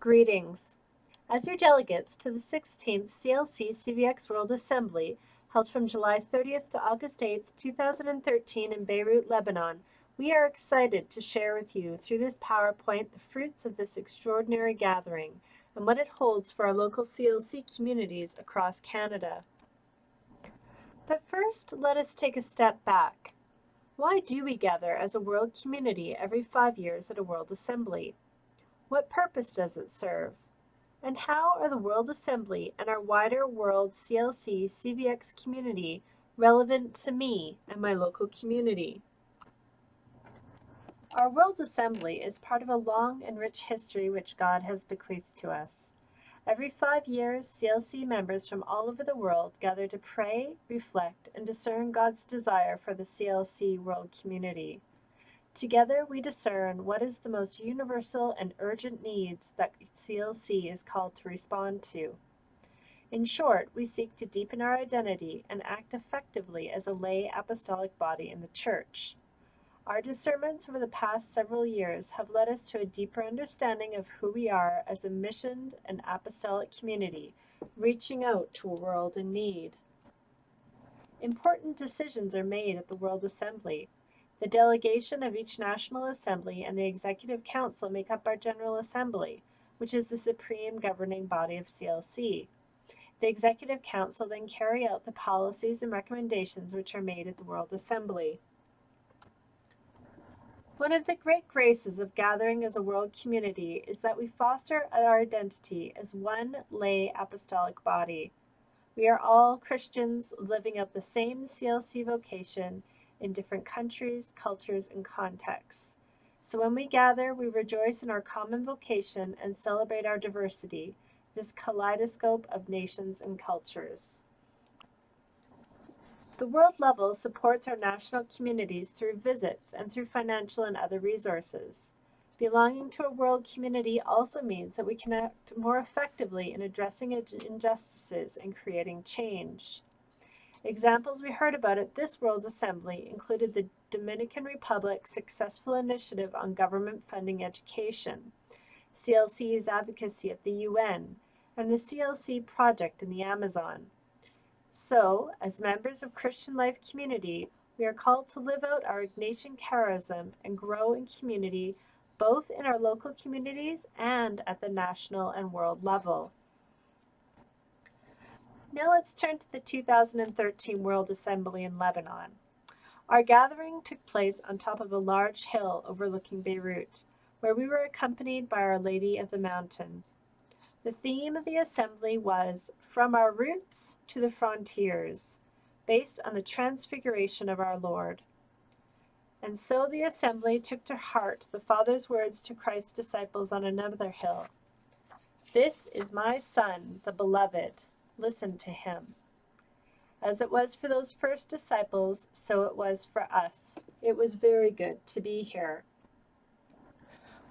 Greetings. As your delegates to the 16th CLC CVX World Assembly, held from July 30th to August 8th, 2013 in Beirut, Lebanon, we are excited to share with you through this PowerPoint the fruits of this extraordinary gathering and what it holds for our local CLC communities across Canada. But first, let us take a step back. Why do we gather as a world community every 5 years at a World Assembly? What purpose does it serve? And how are the World Assembly and our wider world CLC CVX community relevant to me and my local community? Our World Assembly is part of a long and rich history which God has bequeathed to us. Every 5 years, CLC members from all over the world gather to pray, reflect, and discern God's desire for the CLC world community. Together, we discern what is the most universal and urgent needs that CLC is called to respond to. In short, we seek to deepen our identity and act effectively as a lay apostolic body in the Church. Our discernments over the past several years have led us to a deeper understanding of who we are as a missioned and apostolic community, reaching out to a world in need. Important decisions are made at the World Assembly. The delegation of each National Assembly and the Executive Council make up our General Assembly, which is the supreme governing body of CLC. The Executive Council then carry out the policies and recommendations which are made at the World Assembly. One of the great graces of gathering as a world community is that we foster our identity as one lay apostolic body. We are all Christians living out the same CLC vocation in different countries, cultures, and contexts. So when we gather, we rejoice in our common vocation and celebrate our diversity, this kaleidoscope of nations and cultures. The world level supports our national communities through visits and through financial and other resources. Belonging to a world community also means that we can act more effectively in addressing injustices and creating change. Examples we heard about at this World Assembly included the Dominican Republic's successful initiative on government funding education, CLC's advocacy at the UN, and the CLC project in the Amazon. So, as members of Christian Life Community, we are called to live out our Ignatian charism and grow in community both in our local communities and at the national and world level. Now let's turn to the 2013 World Assembly in Lebanon. Our gathering took place on top of a large hill overlooking Beirut, where we were accompanied by Our Lady of the Mountain. The theme of the assembly was From Our Roots to the Frontiers, based on the transfiguration of our Lord. And so the assembly took to heart the Father's words to Christ's disciples on another hill. This is my Son, the Beloved. Listen to him. As it was for those first disciples, so it was for us. It was very good to be here.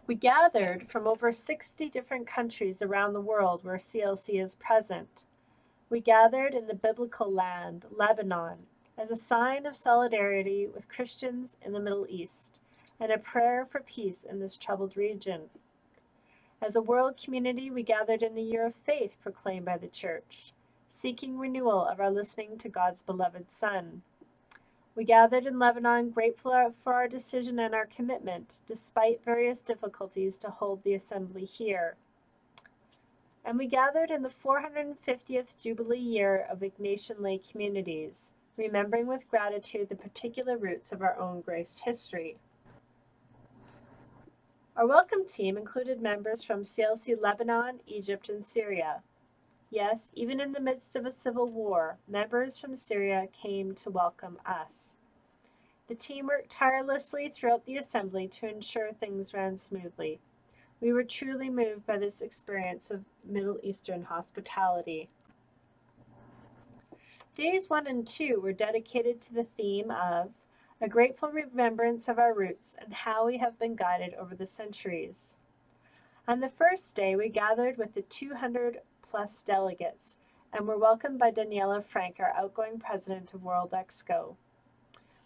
We gathered from over 60 different countries around the world where CLC is present. We gathered in the biblical land, Lebanon, as a sign of solidarity with Christians in the Middle East and a prayer for peace in this troubled region. As a world community, we gathered in the year of faith proclaimed by the Church, seeking renewal of our listening to God's beloved Son. We gathered in Lebanon grateful for our decision and our commitment, despite various difficulties, to hold the assembly here. And we gathered in the 450th Jubilee year of Ignatian lay communities, remembering with gratitude the particular roots of our own graced history. Our welcome team included members from CLC Lebanon, Egypt, and Syria. Yes, even in the midst of a civil war, members from Syria came to welcome us. The team worked tirelessly throughout the assembly to ensure things ran smoothly. We were truly moved by this experience of Middle Eastern hospitality. Days 1 and 2 were dedicated to the theme of a grateful remembrance of our roots and how we have been guided over the centuries. On the first day, we gathered with the 200+ delegates and were welcomed by Daniela Frank, our outgoing president of World Exco.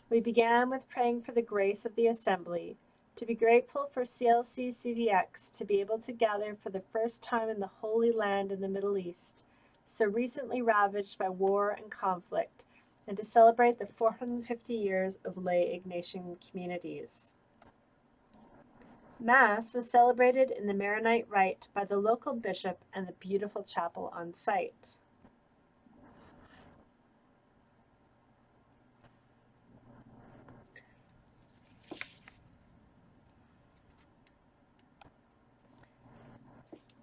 We began with praying for the grace of the assembly, to be grateful for CLC CVX to be able to gather for the first time in the Holy Land in the Middle East, so recently ravaged by war and conflict, and to celebrate the 450 years of lay Ignatian communities. Mass was celebrated in the Maronite Rite by the local bishop and the beautiful chapel on site.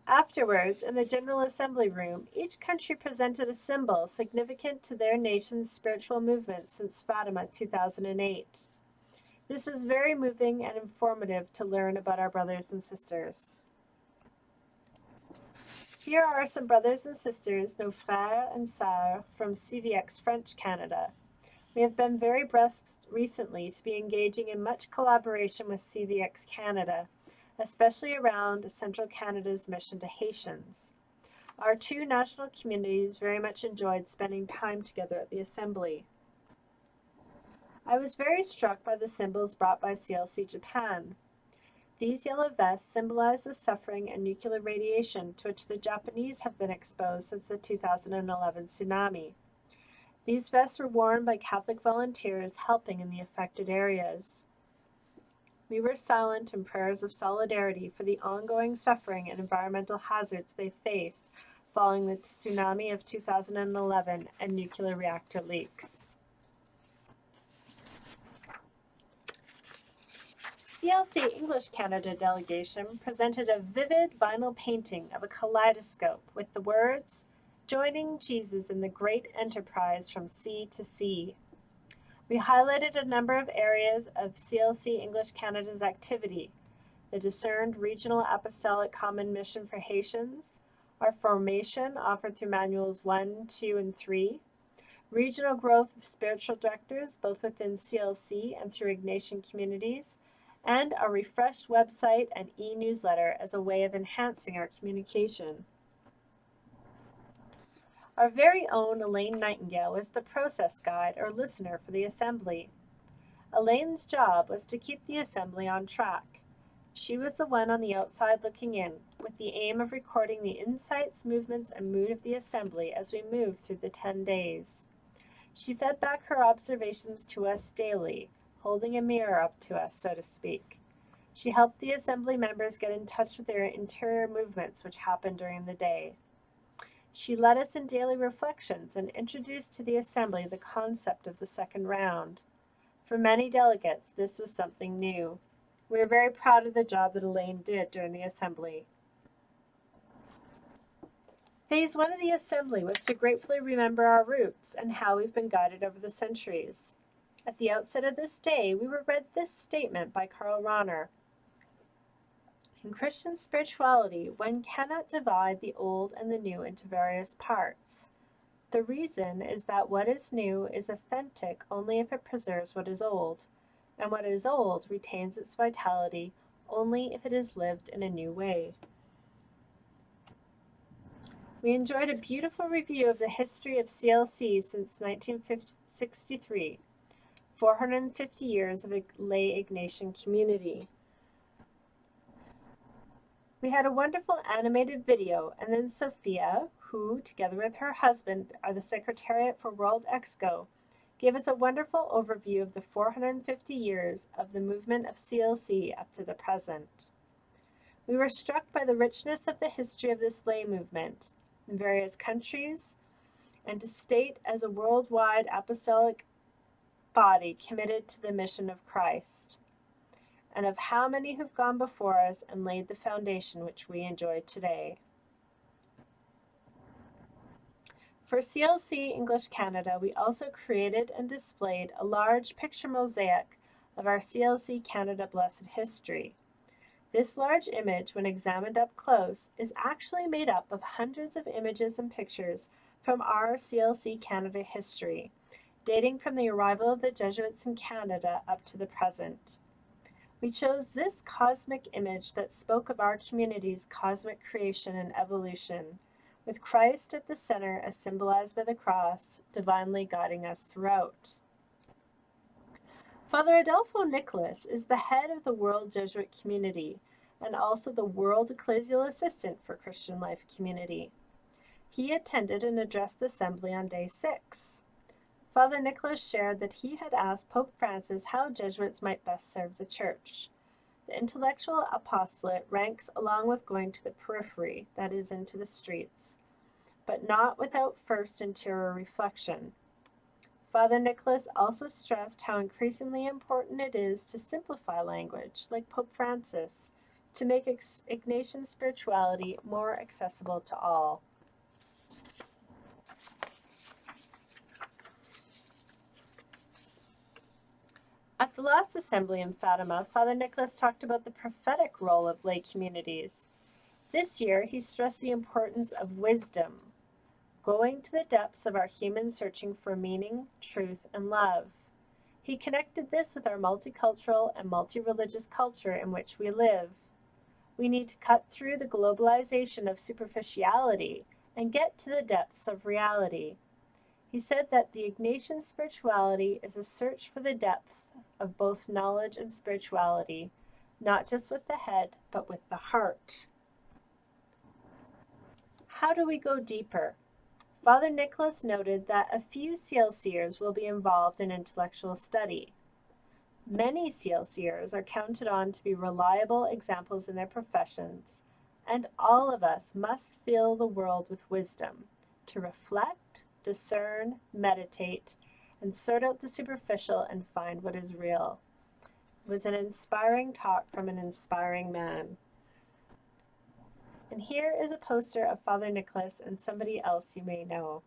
Afterwards, in the General Assembly room, each country presented a symbol significant to their nation's spiritual movement since Fatima 2008. This was very moving and informative to learn about our brothers and sisters. Here are some brothers and sisters, nos frères and sœurs, from CVX French Canada. We have been very blessed recently to be engaging in much collaboration with CVX Canada, especially around Central Canada's mission to Haitians. Our two national communities very much enjoyed spending time together at the Assembly. I was very struck by the symbols brought by CLC Japan. These yellow vests symbolize the suffering and nuclear radiation to which the Japanese have been exposed since the 2011 tsunami. These vests were worn by Catholic volunteers helping in the affected areas. We were silent in prayers of solidarity for the ongoing suffering and environmental hazards they faced following the tsunami of 2011 and nuclear reactor leaks. CLC English Canada delegation presented a vivid vinyl painting of a kaleidoscope with the words, "Joining Jesus in the great enterprise from sea to sea." We highlighted a number of areas of CLC English Canada's activity: the discerned regional apostolic common mission for Haitians, our formation offered through manuals 1, 2, and 3, regional growth of spiritual directors both within CLC and through Ignatian communities, and a refreshed website and e-newsletter as a way of enhancing our communication. Our very own Elaine Nightingale was the process guide or listener for the Assembly. Elaine's job was to keep the Assembly on track. She was the one on the outside looking in, with the aim of recording the insights, movements, and mood of the Assembly as we moved through the 10 days. She fed back her observations to us daily, holding a mirror up to us, so to speak. She helped the Assembly members get in touch with their interior movements which happened during the day. She led us in daily reflections and introduced to the Assembly the concept of the second round. For many delegates, this was something new. We are very proud of the job that Elaine did during the Assembly. Phase 1 of the Assembly was to gratefully remember our roots and how we've been guided over the centuries. At the outset of this day, we were read this statement by Karl Rahner. In Christian spirituality, one cannot divide the old and the new into various parts. The reason is that what is new is authentic only if it preserves what is old, and what is old retains its vitality only if it is lived in a new way. We enjoyed a beautiful review of the history of CLC since 1963, 450 years of a lay Ignatian community. We had a wonderful animated video, and then Sophia, who, together with her husband, are the Secretariat for World Exco, gave us a wonderful overview of the 450 years of the movement of CLC up to the present. We were struck by the richness of the history of this lay movement in various countries, and to state as a worldwide apostolic body committed to the mission of Christ, and of how many who've gone before us and laid the foundation which we enjoy today. For CLC English Canada, we also created and displayed a large picture mosaic of our CLC Canada Blessed History. This large image, when examined up close, is actually made up of hundreds of images and pictures from our CLC Canada history, dating from the arrival of the Jesuits in Canada up to the present. We chose this cosmic image that spoke of our community's cosmic creation and evolution, with Christ at the center as symbolized by the cross, divinely guiding us throughout. Father Adolfo Nicholas is the head of the World Jesuit Community and also the World Ecclesial Assistant for Christian Life Community. He attended and addressed the assembly on day 6. Father Nicholas shared that he had asked Pope Francis how Jesuits might best serve the Church. The intellectual apostolate ranks along with going to the periphery, that is, into the streets, but not without first interior reflection. Father Nicholas also stressed how increasingly important it is to simplify language, like Pope Francis, to make Ignatian spirituality more accessible to all. At the last assembly in Fatima, Father Nicholas talked about the prophetic role of lay communities. This year, he stressed the importance of wisdom, going to the depths of our human searching for meaning, truth, and love. He connected this with our multicultural and multi-religious culture in which we live. We need to cut through the globalization of superficiality and get to the depths of reality. He said that the Ignatian spirituality is a search for the depth of both knowledge and spirituality, not just with the head, but with the heart. How do we go deeper? Father Nicholas noted that a few CLCers will be involved in intellectual study. Many CLCers are counted on to be reliable examples in their professions, and all of us must fill the world with wisdom, to reflect, discern, meditate, and sort out the superficial and find what is real. It was an inspiring talk from an inspiring man. And here is a poster of Father Nicholas and somebody else you may know.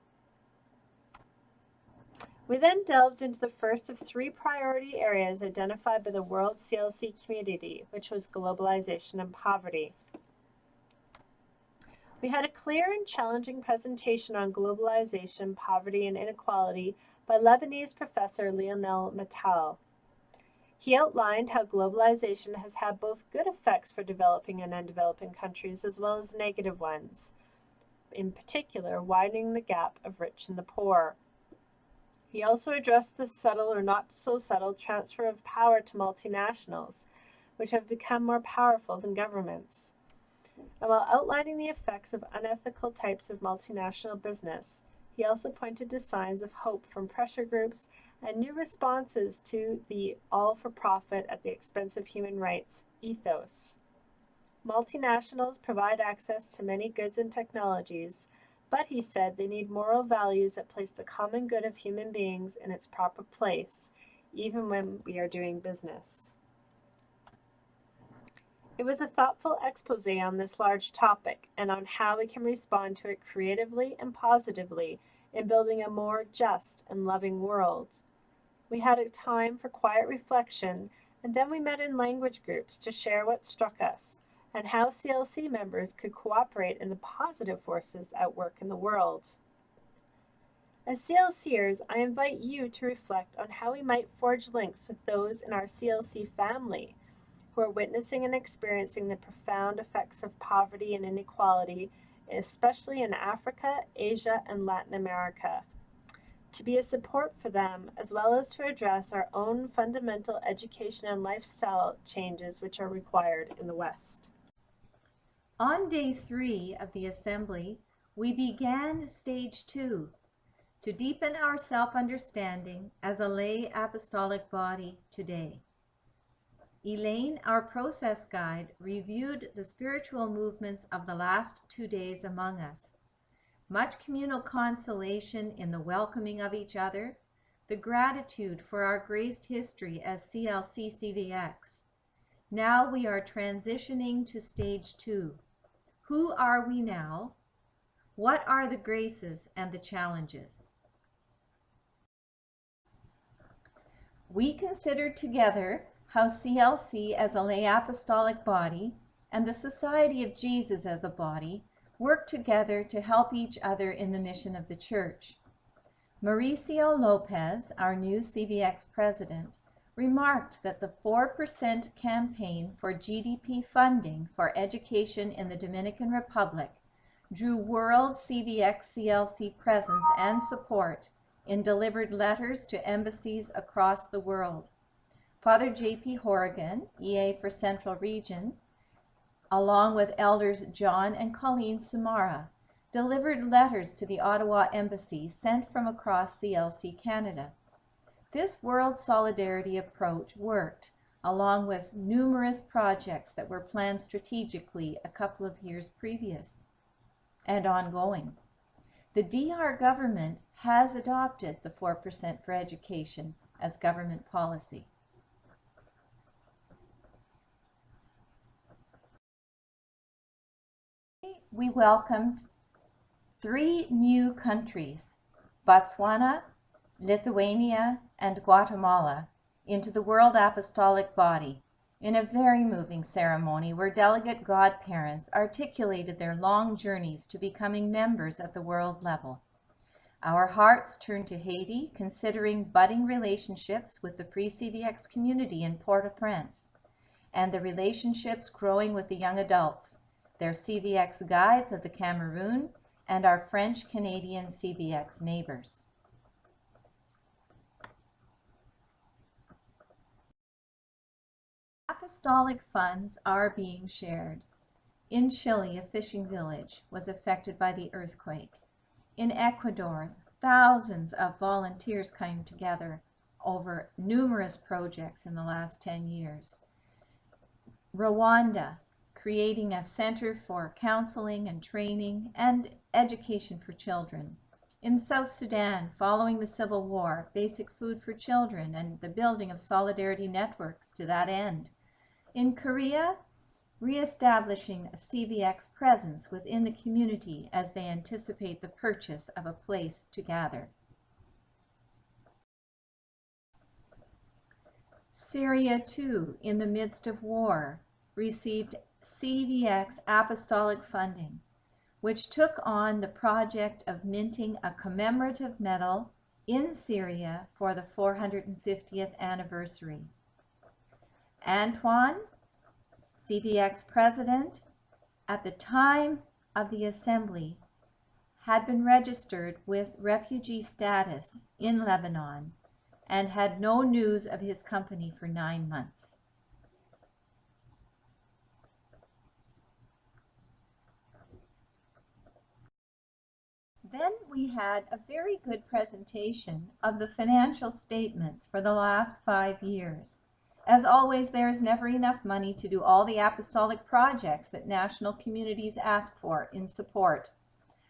We then delved into the first of 3 priority areas identified by the World CLC community, which was globalization and poverty. We had a clear and challenging presentation on globalization, poverty, and inequality by Lebanese professor Lionel Mattal. He outlined how globalization has had both good effects for developing and undeveloping countries as well as negative ones, in particular widening the gap of rich and the poor. He also addressed the subtle or not so subtle transfer of power to multinationals, which have become more powerful than governments. And while outlining the effects of unethical types of multinational business, he also pointed to signs of hope from pressure groups and new responses to the all-for-profit at the expense of human rights ethos. Multinationals provide access to many goods and technologies, but he said they need moral values that place the common good of human beings in its proper place, even when we are doing business. It was a thoughtful expose on this large topic and on how we can respond to it creatively and positively in building a more just and loving world. We had a time for quiet reflection, and then we met in language groups to share what struck us and how CLC members could cooperate in the positive forces at work in the world. As CLCers, I invite you to reflect on how we might forge links with those in our CLC family who are witnessing and experiencing the profound effects of poverty and inequality, especially in Africa, Asia, and Latin America, to be a support for them, as well as to address our own fundamental education and lifestyle changes which are required in the West. On day 3 of the assembly, we began stage 2, to deepen our self-understanding as a lay apostolic body today. Elaine, our process guide, reviewed the spiritual movements of the last 2 days among us. Much communal consolation in the welcoming of each other, the gratitude for our graced history as CLC CVX. Now we are transitioning to stage 2. Who are we now? What are the graces and the challenges? We considered together how CLC as a lay apostolic body and the Society of Jesus as a body work together to help each other in the mission of the Church. Mauricio Lopez, our new CVX president, remarked that the 4% campaign for GDP funding for education in the Dominican Republic drew world CVX CLC presence and support in delivered letters to embassies across the world. Father J.P. Horrigan, EA for Central Region, along with elders John and Colleen Sumara, delivered letters to the Ottawa Embassy sent from across CLC Canada. This World Solidarity approach worked, along with numerous projects that were planned strategically a couple of years previous and ongoing. The DR government has adopted the 4% for education as government policy. We welcomed 3 new countries, Botswana, Lithuania, and Guatemala, into the World Apostolic Body in a very moving ceremony where delegate godparents articulated their long journeys to becoming members at the world level. Our hearts turned to Haiti, considering budding relationships with the pre-CVX community in Port-au-Prince, and the relationships growing with the young adults, their CVX guides of the Cameroon, and our French-Canadian CVX neighbors. Apostolic funds are being shared. In Chile, a fishing village was affected by the earthquake. In Ecuador, thousands of volunteers came together over numerous projects in the last 10 years. Rwanda, creating a center for counseling and training and education for children. In South Sudan, following the civil war, basic food for children and the building of solidarity networks to that end. In Korea, re-establishing a CVX presence within the community as they anticipate the purchase of a place to gather. Syria, too, in the midst of war, received CVX apostolic funding, which took on the project of minting a commemorative medal in Syria for the 450th anniversary. Antoine, CVX president, at the time of the assembly, had been registered with refugee status in Lebanon and had no news of his company for 9 months. Then we had a very good presentation of the financial statements for the last 5 years. As always, there is never enough money to do all the apostolic projects that national communities ask for in support.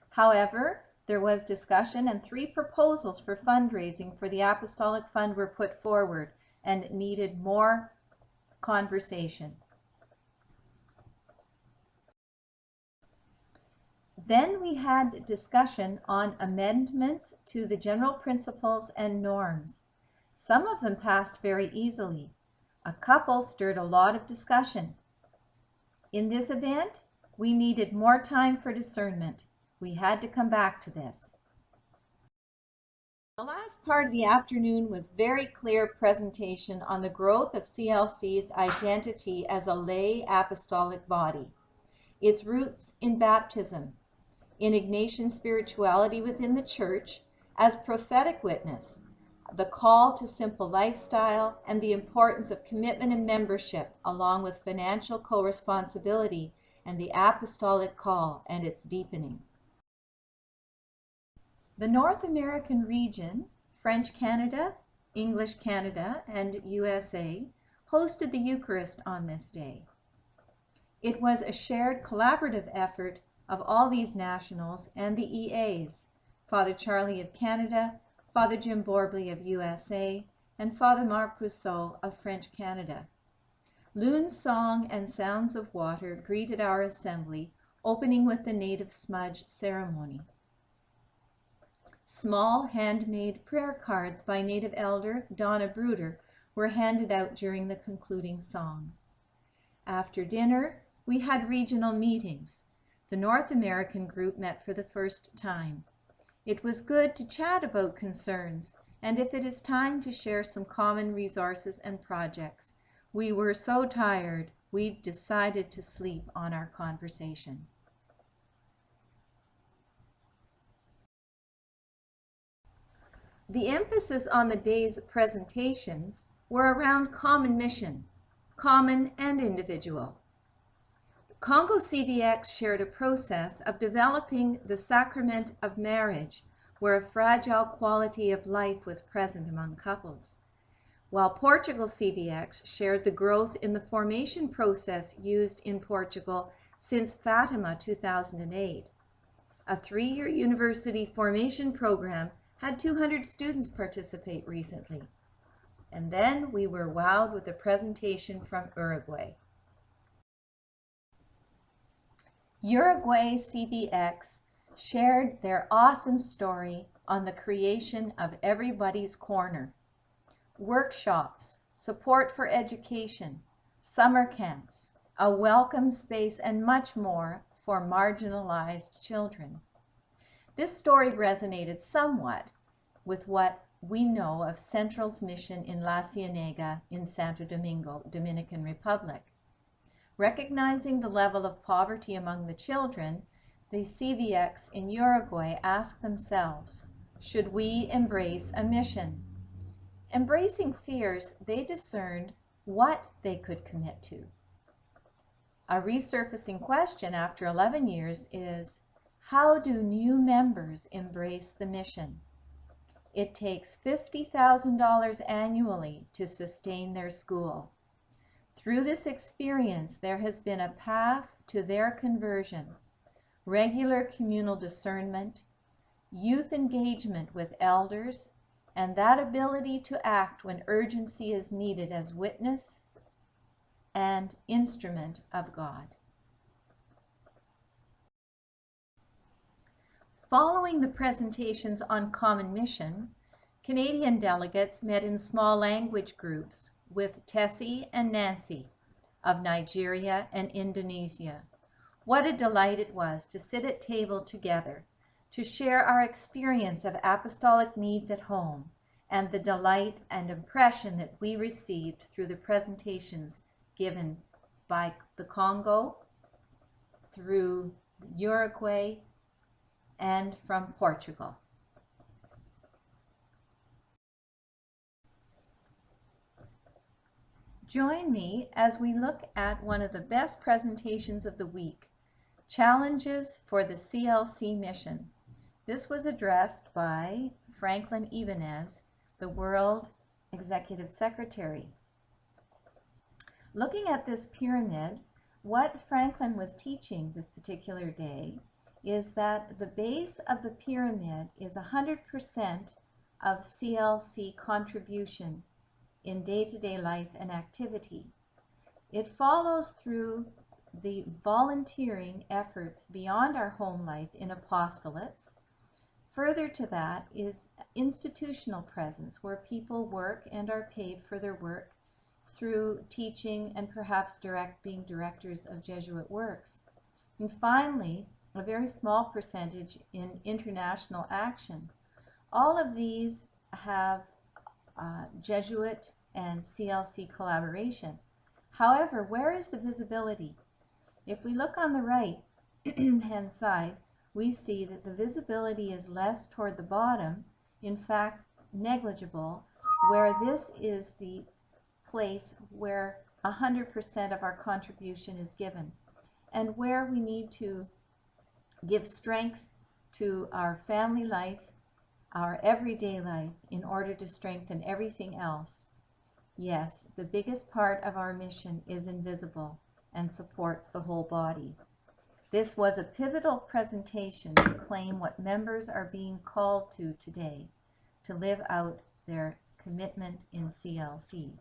However, there was discussion and 3 proposals for fundraising for the Apostolic Fund were put forward and needed more conversation. Then we had discussion on amendments to the general principles and norms. Some of them passed very easily. A couple stirred a lot of discussion. In this event, we needed more time for discernment. We had to come back to this. The last part of the afternoon was very clear presentation on the growth of CLC's identity as a lay apostolic body, its roots in baptism, in Ignatian spirituality within the church, as prophetic witness, the call to simple lifestyle, and the importance of commitment and membership, along with financial co-responsibility and the apostolic call and its deepening. The North American region, French Canada, English Canada, and USA, hosted the Eucharist on this day. It was a shared collaborative effort of all these nationals and the EAs, Father Charlie of Canada, Father Jim Borbley of USA, and Father Marc Rousseau of French Canada. Loon's song and sounds of water greeted our assembly, opening with the native smudge ceremony. Small handmade prayer cards by native elder Donna Bruder were handed out during the concluding song. After dinner, we had regional meetings. The North American group met for the first time. It was good to chat about concerns, and if it is time to share some common resources and projects. We were so tired, we've decided to sleep on our conversation. The emphasis on the day's presentations were around common mission, common and individual. Congo CVX shared a process of developing the sacrament of marriage, where a fragile quality of life was present among couples, while Portugal CVX shared the growth in the formation process used in Portugal since Fatima 2008. A 3-year university formation program had 200 students participate recently. And then we were wowed with a presentation from Uruguay. Uruguay CVX shared their awesome story on the creation of Everybody's Corner, workshops, support for education, summer camps, a welcome space, and much more for marginalized children. This story resonated somewhat with what we know of Central's mission in La Cienega in Santo Domingo, Dominican Republic. Recognizing the level of poverty among the children, the CVX in Uruguay asked themselves, should we embrace a mission? Embracing fears, they discerned what they could commit to. A resurfacing question after 11 years is, how do new members embrace the mission? It takes $50,000 annually to sustain their school. Through this experience, there has been a path to their conversion, regular communal discernment, youth engagement with elders, and that ability to act when urgency is needed as witness and instrument of God. Following the presentations on common mission, Canadian delegates met in small language groups with Tessie and Nancy of Nigeria and Indonesia. What a delight it was to sit at table together, to share our experience of apostolic needs at home, and the delight and impression that we received through the presentations given by the Congo, through Uruguay, and from Portugal. Join me as we look at one of the best presentations of the week, Challenges for the CLC Mission. This was addressed by Franklin Ibanez, the World Executive Secretary. Looking at this pyramid, what Franklin was teaching this particular day is that the base of the pyramid is 100% of CLC contribution in day-to-day life and activity. It follows through the volunteering efforts beyond our home life in apostolates. Further to that is institutional presence, where people work and are paid for their work through teaching and perhaps being directors of Jesuit works. And finally, a very small percentage in international action. All of these have Jesuit and CLC collaboration. However, where is the visibility? If we look on the right hand side, we see that the visibility is less toward the bottom, in fact negligible, where this is the place where 100% of our contribution is given, and where we need to give strength to our family life, our everyday life, in order to strengthen everything else. Yes, the biggest part of our mission is invisible and supports the whole body. This was a pivotal presentation to claim what members are being called to today, to live out their commitment in CLC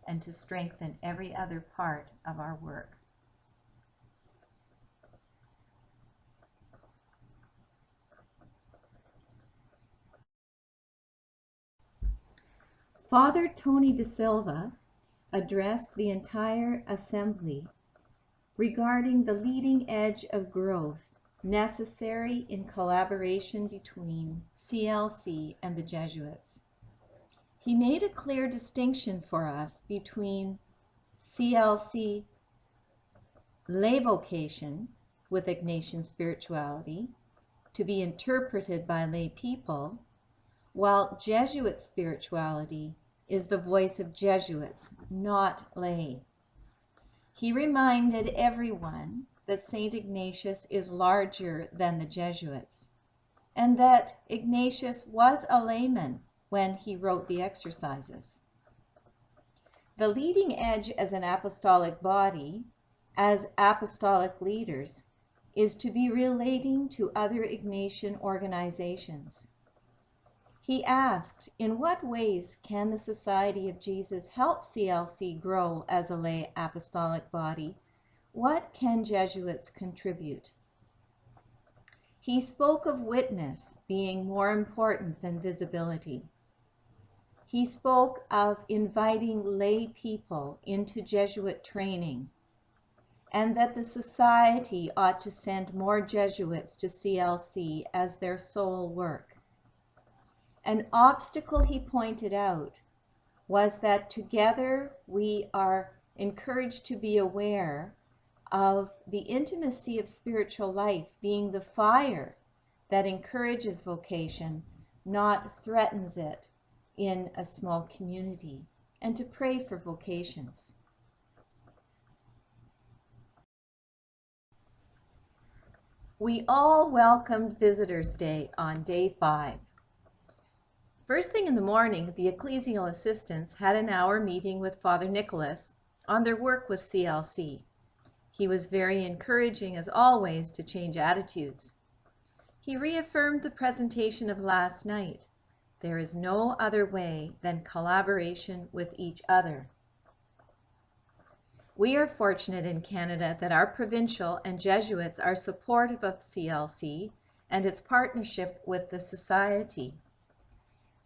and to strengthen every other part of our work. Father Tony De Silva addressed the entire assembly regarding the leading edge of growth necessary in collaboration between CLC and the Jesuits. He made a clear distinction for us between CLC lay vocation with Ignatian spirituality to be interpreted by lay people, while Jesuit spirituality is the voice of Jesuits, not lay. He reminded everyone that St. Ignatius is larger than the Jesuits, and that Ignatius was a layman when he wrote the exercises. The leading edge as an apostolic body, as apostolic leaders, is to be relating to other Ignatian organizations. He asked, in what ways can the Society of Jesus help CLC grow as a lay apostolic body? What can Jesuits contribute? He spoke of witness being more important than visibility. He spoke of inviting lay people into Jesuit training, and that the Society ought to send more Jesuits to CLC as their sole work. An obstacle he pointed out was that together we are encouraged to be aware of the intimacy of spiritual life being the fire that encourages vocation, not threatens it in a small community, and to pray for vocations. We all welcomed Visitors' Day on day 5. First thing in the morning, the ecclesial assistants had an hour meeting with Father Nicholas on their work with CLC. He was very encouraging, as always, to change attitudes. He reaffirmed the presentation of last night. There is no other way than collaboration with each other. We are fortunate in Canada that our provincial and Jesuits are supportive of CLC and its partnership with the Society.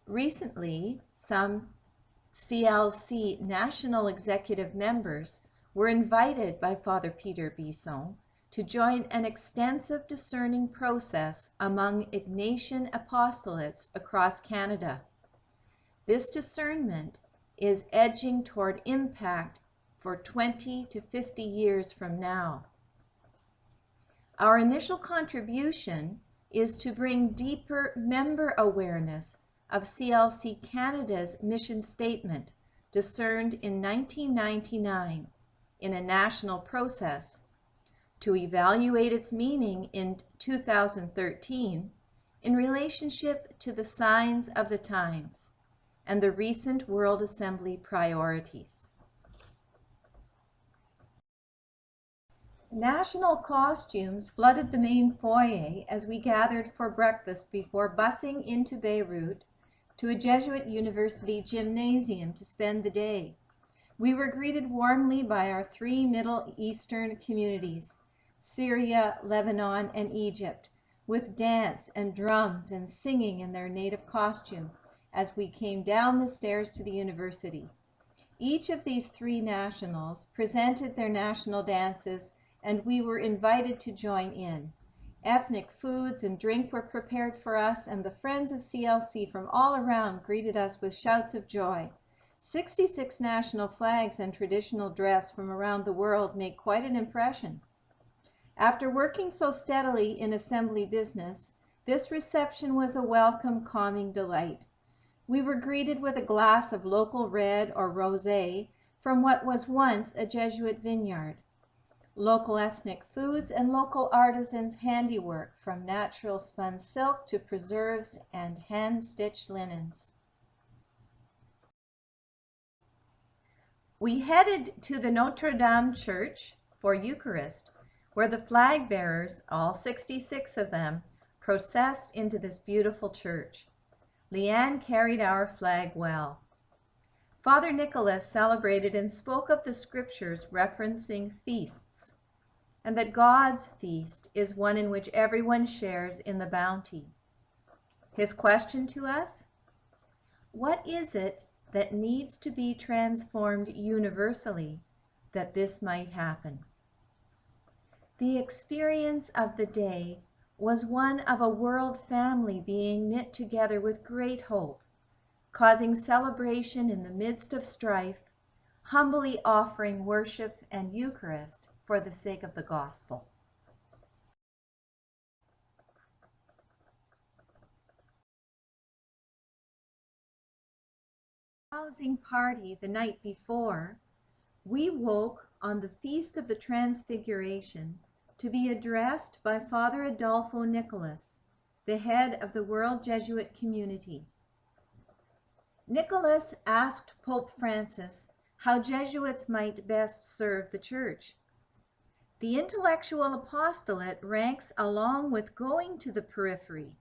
Recently, some CLC national executive members were invited by Father Peter Bisson to join an extensive discerning process among Ignatian apostolates across Canada. This discernment is edging toward impact for 20 to 50 years from now. Our initial contribution is to bring deeper member awareness of CLC Canada's mission statement, discerned in 1999 in a national process, to evaluate its meaning in 2013 in relationship to the signs of the times and the recent World Assembly priorities. National costumes flooded the main foyer as we gathered for breakfast before busing into Beirut to a Jesuit University gymnasium to spend the day. We were greeted warmly by our 3 Middle Eastern communities, Syria, Lebanon, and Egypt, with dance and drums and singing in their native costume as we came down the stairs to the university. Each of these 3 nationals presented their national dances, and we were invited to join in. Ethnic foods and drink were prepared for us, and the friends of CLC from all around greeted us with shouts of joy. 66 national flags and traditional dress from around the world made quite an impression. After working so steadily in assembly business, this reception was a welcome, calming delight. We were greeted with a glass of local red or rosé from what was once a Jesuit vineyard. Local ethnic foods and local artisans' handiwork, from natural spun silk to preserves and hand-stitched linens. We headed to the Notre Dame Church for Eucharist, where the flag bearers, all 66 of them, processed into this beautiful church. Leanne carried our flag well. Father Nicholas celebrated and spoke of the scriptures referencing feasts, and that God's feast is one in which everyone shares in the bounty. His question to us: what is it that needs to be transformed universally that this might happen? The experience of the day was one of a world family being knit together with great hope, causing celebration in the midst of strife, humbly offering worship and Eucharist for the sake of the gospel. housing party the night before, we woke on the Feast of the Transfiguration to be addressed by Father Adolfo Nicholas, the head of the World Jesuit Community. Nicholas asked Pope Francis how Jesuits might best serve the Church. The intellectual apostolate ranks along with going to the periphery,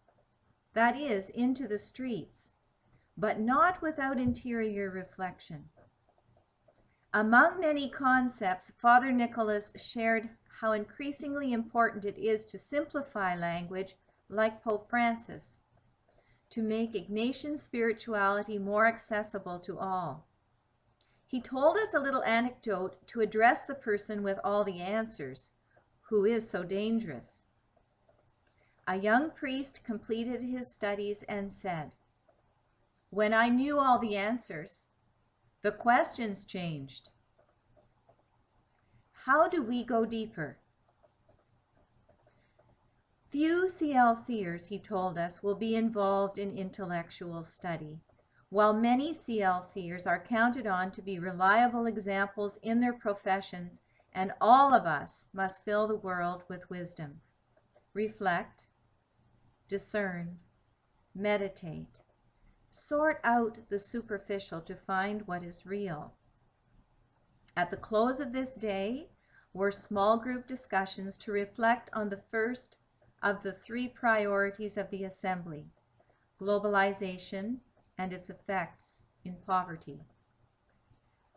that is, into the streets, but not without interior reflection. Among many concepts, Father Nicholas shared how increasingly important it is to simplify language like Pope Francis, to make Ignatian spirituality more accessible to all. He told us a little anecdote to address the person with all the answers, who is so dangerous. A young priest completed his studies and said, "When I knew all the answers, the questions changed." How do we go deeper? Few CLCers, he told us, will be involved in intellectual study, while many CLCers are counted on to be reliable examples in their professions, and all of us must fill the world with wisdom. Reflect, discern, meditate, sort out the superficial to find what is real. At the close of this day were small group discussions to reflect on the first of the three priorities of the Assembly: globalization and its effects in poverty.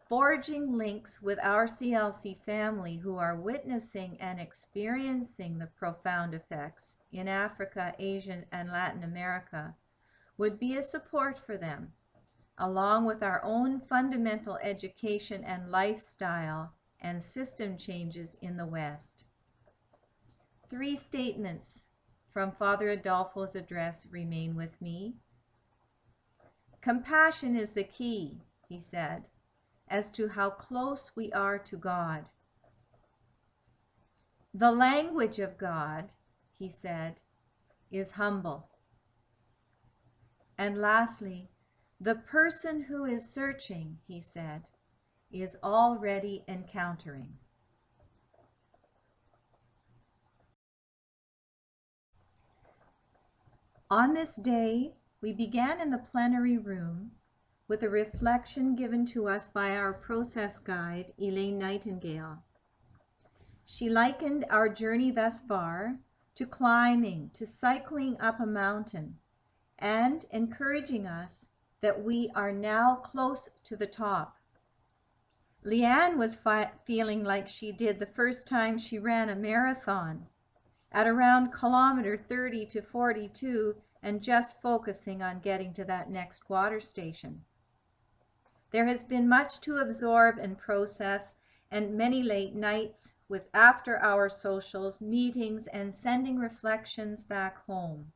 Forging links with our CLC family who are witnessing and experiencing the profound effects in Africa, Asia, and Latin America would be a support for them, along with our own fundamental education and lifestyle and system changes in the West. 3 statements from Father Adolfo's address remain with me. Compassion is the key, he said, as to how close we are to God. The language of God, he said, is humble. And lastly, the person who is searching, he said, is already encountering. On this day, we began in the plenary room with a reflection given to us by our process guide, Elaine Nightingale. She likened our journey thus far to climbing, to cycling up a mountain, and encouraging us that we are now close to the top. Leanne was feeling like she did the first time she ran a marathon, at around kilometer 30 to 42, and just focusing on getting to that next water station. There has been much to absorb and process, and many late nights with after-hour socials, meetings, and sending reflections back home.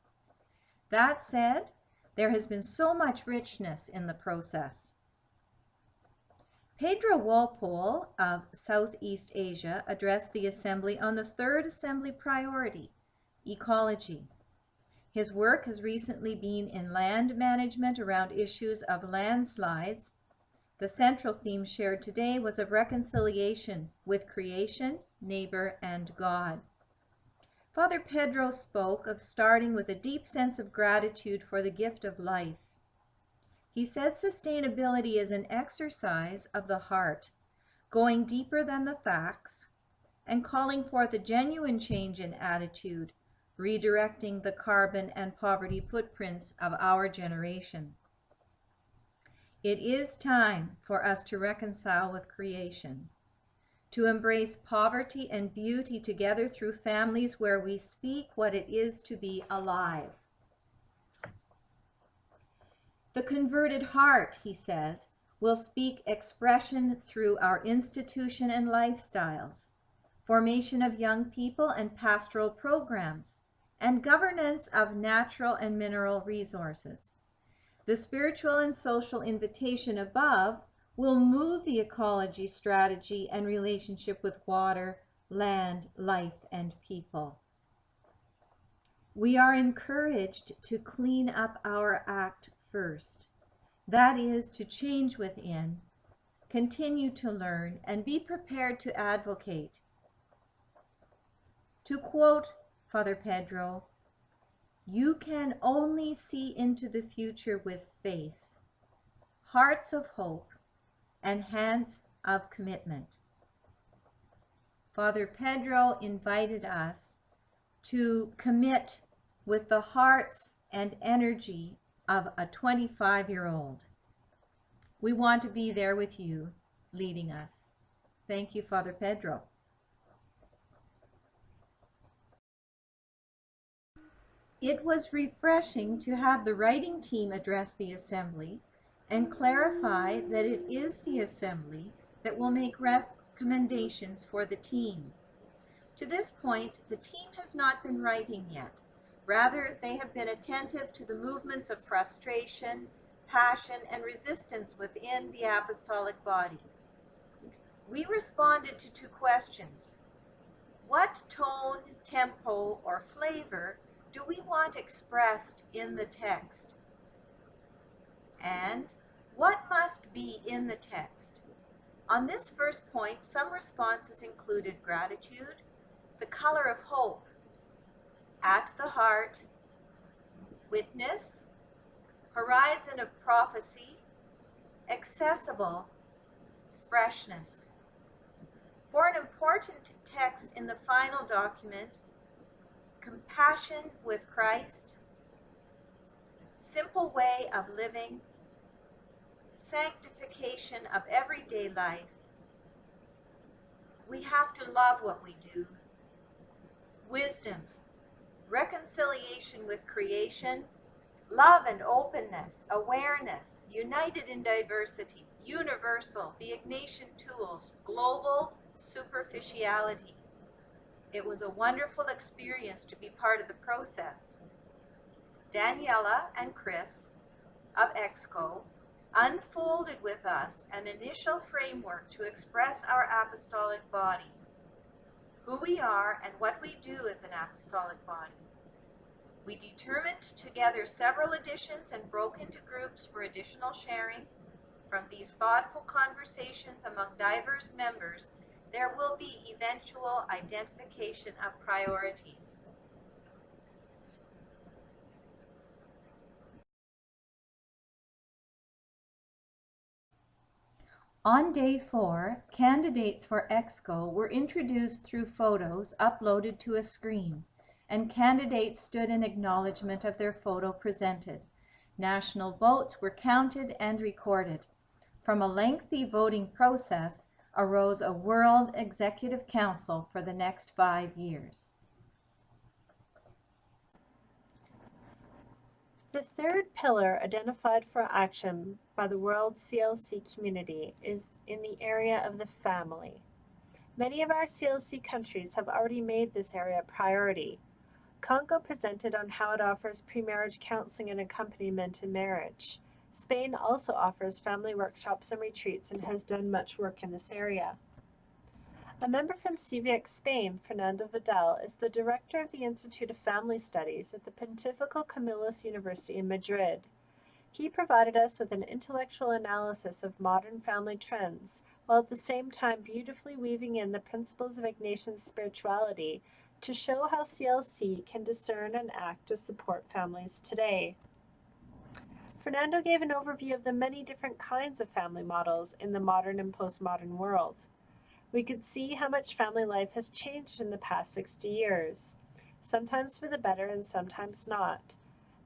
That said, there has been so much richness in the process. Pedro Walpole of Southeast Asia addressed the Assembly on the 3rd Assembly priority, ecology. His work has recently been in land management around issues of landslides. The central theme shared today was of reconciliation with creation, neighbor, and God. Father Pedro spoke of starting with a deep sense of gratitude for the gift of life. He said sustainability is an exercise of the heart, going deeper than the facts, and calling forth a genuine change in attitude, redirecting the carbon and poverty footprints of our generation. It is time for us to reconcile with creation, to embrace poverty and beauty together through families where we speak what it is to be alive. The converted heart, he says, will speak expression through our institution and lifestyles, formation of young people and pastoral programs, and governance of natural and mineral resources. The spiritual and social invitation above will move the ecology strategy and relationship with water, land, life, and people. We are encouraged to clean up our act first, That is, to change within, continue to learn, and be prepared to advocate. To quote Father Pedro, "You can only see into the future with faith, hearts of hope, and hands of commitment." Father Pedro invited us to commit with the hearts and energy of a 25-year-old. We want to be there with you, leading us. Thank you, Father Pedro. It was refreshing to have the writing team address the assembly and clarify that it is the assembly that will make recommendations for the team. To this point, the team has not been writing yet. Rather, they have been attentive to the movements of frustration, passion, and resistance within the apostolic body. We responded to two questions. What tone, tempo, or flavor do we want expressed in the text? And what must be in the text? On this first point, some responses included gratitude, the color of hope, at the heart, witness, horizon of prophecy, accessible, freshness. For an important text in the final document, compassion with Christ, simple way of living, sanctification of everyday life. We have to love what we do. Wisdom, reconciliation with creation, love and openness, awareness, united in diversity, universal, the Ignatian tools, global superficiality. It was a wonderful experience to be part of the process. Daniela and Chris of EXCO unfolded with us an initial framework to express our apostolic body, who we are and what we do as an apostolic body. We determined together several additions and broke into groups for additional sharing. From these thoughtful conversations among diverse members, there will be eventual identification of priorities. On day 4, candidates for EXCO were introduced through photos uploaded to a screen, and candidates stood in acknowledgement of their photo presented. National votes were counted and recorded. From a lengthy voting process arose a World Executive Council for the next 5 years. The third pillar identified for action by the World CLC community is in the area of the family. Many of our CLC countries have already made this area a priority. Congo presented on how it offers pre-marriage counseling and accompaniment in marriage. Spain also offers family workshops and retreats and has done much work in this area. A member from CVX Spain, Fernando Vidal, is the director of the Institute of Family Studies at the Pontifical Camillus University in Madrid. He provided us with an intellectual analysis of modern family trends, while at the same time beautifully weaving in the principles of Ignatian spirituality to show how CLC can discern and act to support families today. Fernando gave an overview of the many different kinds of family models in the modern and postmodern world. We could see how much family life has changed in the past 60 years, sometimes for the better and sometimes not.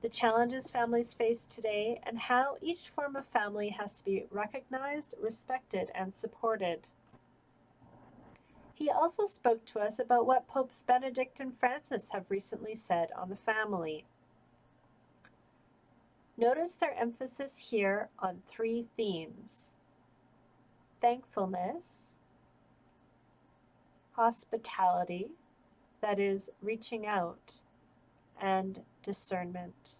The challenges families face today and how each form of family has to be recognized, respected, and supported. He also spoke to us about what Popes Benedict and Francis have recently said on the family. Notice their emphasis here on 3 themes: thankfulness, hospitality, that is, reaching out, and discernment.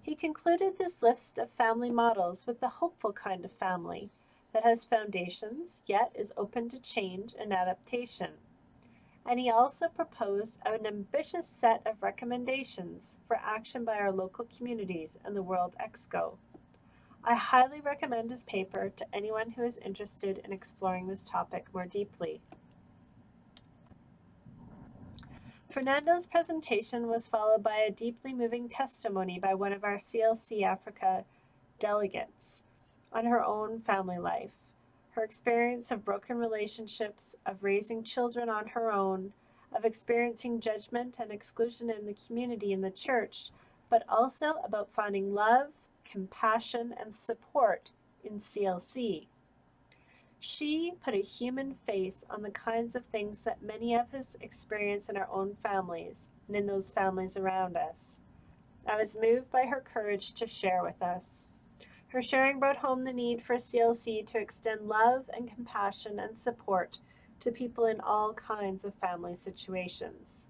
He concluded this list of family models with the hopeful kind of family that has foundations, yet is open to change and adaptation. and he also proposed an ambitious set of recommendations for action by our local communities and the World Exco. I highly recommend his paper to anyone who is interested in exploring this topic more deeply. Fernando's presentation was followed by a deeply moving testimony by one of our CLC Africa delegates on her own family life, her experience of broken relationships, of raising children on her own, of experiencing judgment and exclusion in the community and the church, but also about finding love, compassion, and support in CLC. She put a human face on the kinds of things that many of us experience in our own families and in those families around us. I was moved by her courage to share with us. Her sharing brought home the need for CLC to extend love and compassion and support to people in all kinds of family situations.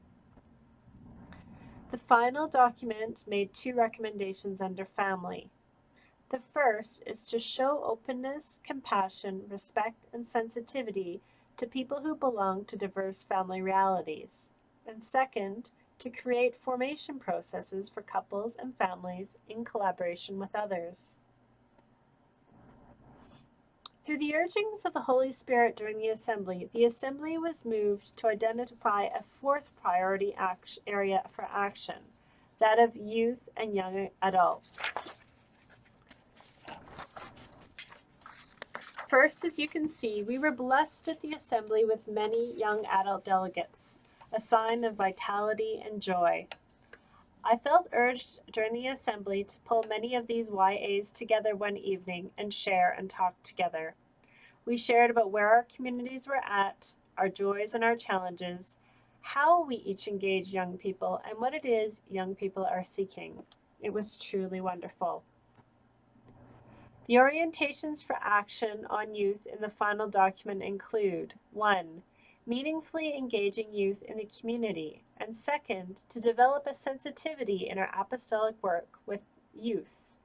The final document made 2 recommendations under family. The first is to show openness, compassion, respect, and sensitivity to people who belong to diverse family realities. And second, to create formation processes for couples and families in collaboration with others. Through the urgings of the Holy Spirit during the Assembly was moved to identify a 4th priority area for action, that of youth and young adults. First, as you can see, we were blessed at the Assembly with many young adult delegates, a sign of vitality and joy. I felt urged during the Assembly to pull many of these YAs together one evening and share and talk together. We shared about where our communities were at, our joys and our challenges, how we each engage young people, and what it is young people are seeking. It was truly wonderful. The orientations for action on youth in the final document include 1. Meaningfully engaging youth in the community, and 2nd, to develop a sensitivity in our apostolic work with youth.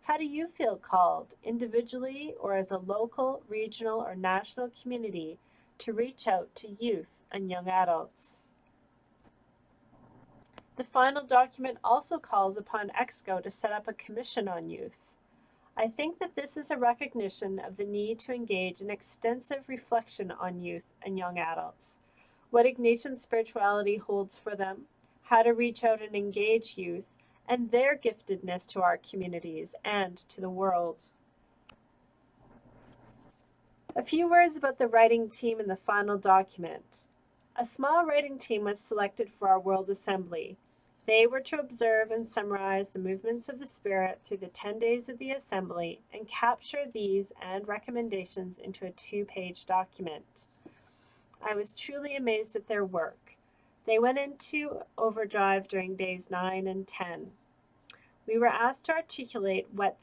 How do you feel called, individually or as a local, regional, or national community, to reach out to youth and young adults? The final document also calls upon EXCO to set up a commission on youth. I think that this is a recognition of the need to engage in extensive reflection on youth and young adults, what Ignatian spirituality holds for them, how to reach out and engage youth, and their giftedness to our communities and to the world. A few words about the writing team in the final document. A small writing team was selected for our World Assembly. They were to observe and summarize the movements of the Spirit through the 10 days of the Assembly and capture these and recommendations into a 2-page document. I was truly amazed at their work. They went into overdrive during days 9 and 10. We were asked to articulate what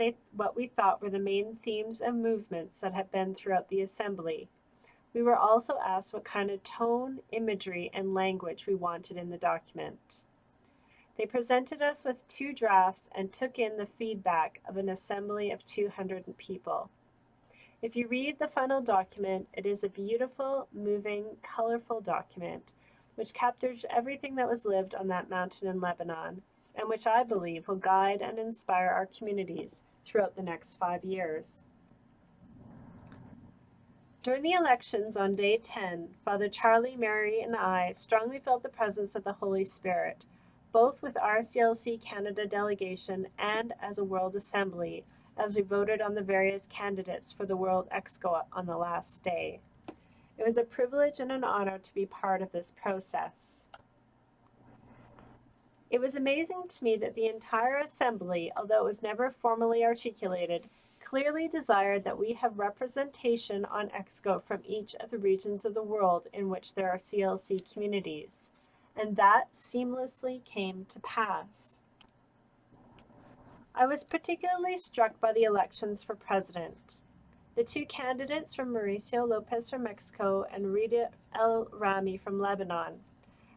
we thought were the main themes and movements that had been throughout the Assembly. We were also asked what kind of tone, imagery, and language we wanted in the document. They presented us with 2 drafts and took in the feedback of an assembly of 200 people. If you read the final document, it is a beautiful, moving, colorful document which captures everything that was lived on that mountain in Lebanon, and which I believe will guide and inspire our communities throughout the next 5 years. During the elections on day 10, Father Charlie, Mary, and I strongly felt the presence of the Holy Spirit, both with our CLC Canada delegation and as a World Assembly, as we voted on the various candidates for the World Exco on the last day. It was a privilege and an honor to be part of this process. It was amazing to me that the entire Assembly, although it was never formally articulated, clearly desired that we have representation on EXCO from each of the regions of the world in which there are CLC communities, and that seamlessly came to pass. I was particularly struck by the elections for president. The 2 candidates from Mauricio Lopez from Mexico and Rita El Rami from Lebanon.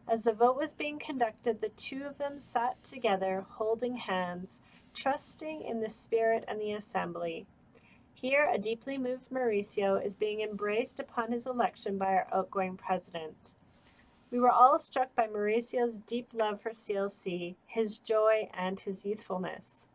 As the vote was being conducted, the 2 of them sat together, holding hands, trusting in the Spirit and the Assembly. Here, a deeply moved Mauricio is being embraced upon his election by our outgoing president. We were all struck by Mauricio's deep love for CLC, his joy, and his youthfulness.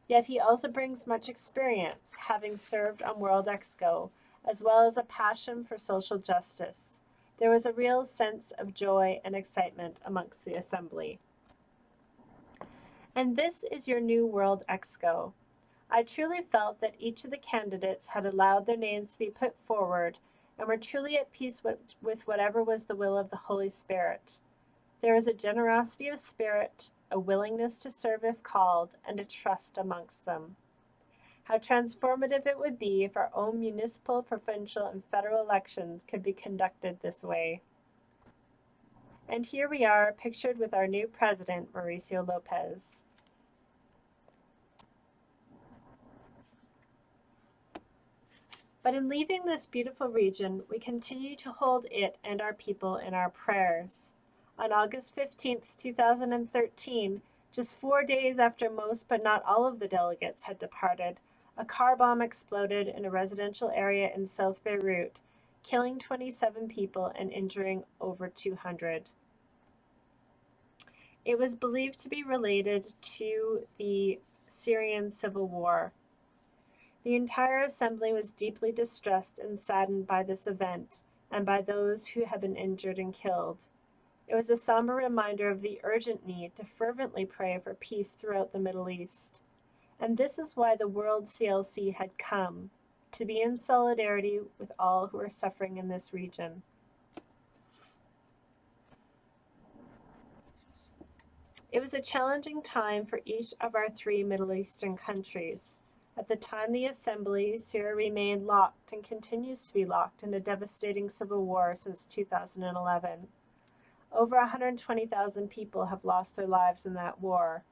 Yet he also brings much experience, having served on World Exco, as well as a passion for social justice. There was a real sense of joy and excitement amongst the assembly. And this is your new World Exco. I truly felt that each of the candidates had allowed their names to be put forward and were truly at peace with whatever was the will of the Holy Spirit. There was a generosity of spirit, a willingness to serve if called, and a trust amongst them. How transformative it would be if our own municipal, provincial, and federal elections could be conducted this way. And here we are, pictured with our new president, Mauricio Lopez. But in leaving this beautiful region, we continue to hold it and our people in our prayers. On August 15th, 2013, just 4 days after most but not all of the delegates had departed, a car bomb exploded in a residential area in South Beirut, killing 27 people and injuring over 200. It was believed to be related to the Syrian civil war. The entire assembly was deeply distressed and saddened by this event and by those who had been injured and killed. It was a somber reminder of the urgent need to fervently pray for peace throughout the Middle East. And this is why the World CLC had come, to be in solidarity with all who are suffering in this region. It was a challenging time for each of our 3 Middle Eastern countries. At the time of the assembly, Syria remained locked and continues to be locked in a devastating civil war since 2011. Over 120,000 people have lost their lives in that war.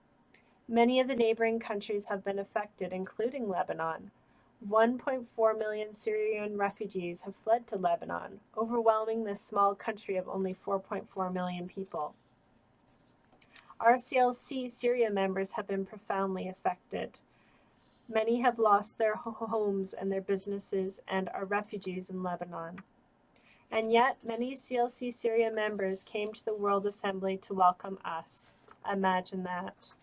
Many of the neighboring countries have been affected, including Lebanon. 1.4 million Syrian refugees have fled to Lebanon, overwhelming this small country of only 4.4 million people. Our CLC Syria members have been profoundly affected. Many have lost their homes and their businesses and are refugees in Lebanon. And yet, many CLC Syria members came to the World Assembly to welcome us. Imagine that.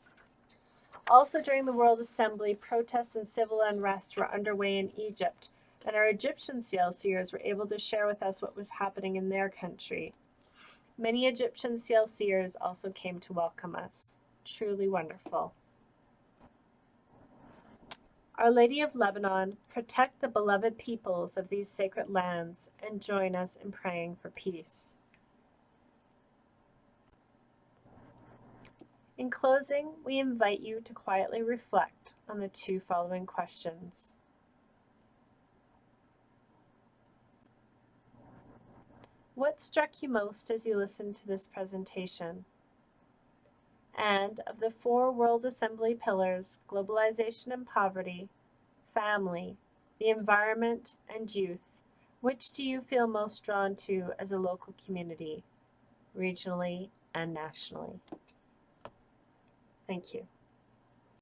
Also during the World Assembly, protests and civil unrest were underway in Egypt, and our Egyptian CLCers were able to share with us what was happening in their country. Many Egyptian CLCers also came to welcome us. Truly wonderful. Our Lady of Lebanon, protect the beloved peoples of these sacred lands and join us in praying for peace. In closing, we invite you to quietly reflect on the 2 following questions. What struck you most as you listened to this presentation? And of the 4 World Assembly pillars, globalization and poverty, family, the environment, and youth, which do you feel most drawn to as a local community, regionally and nationally? Thank you.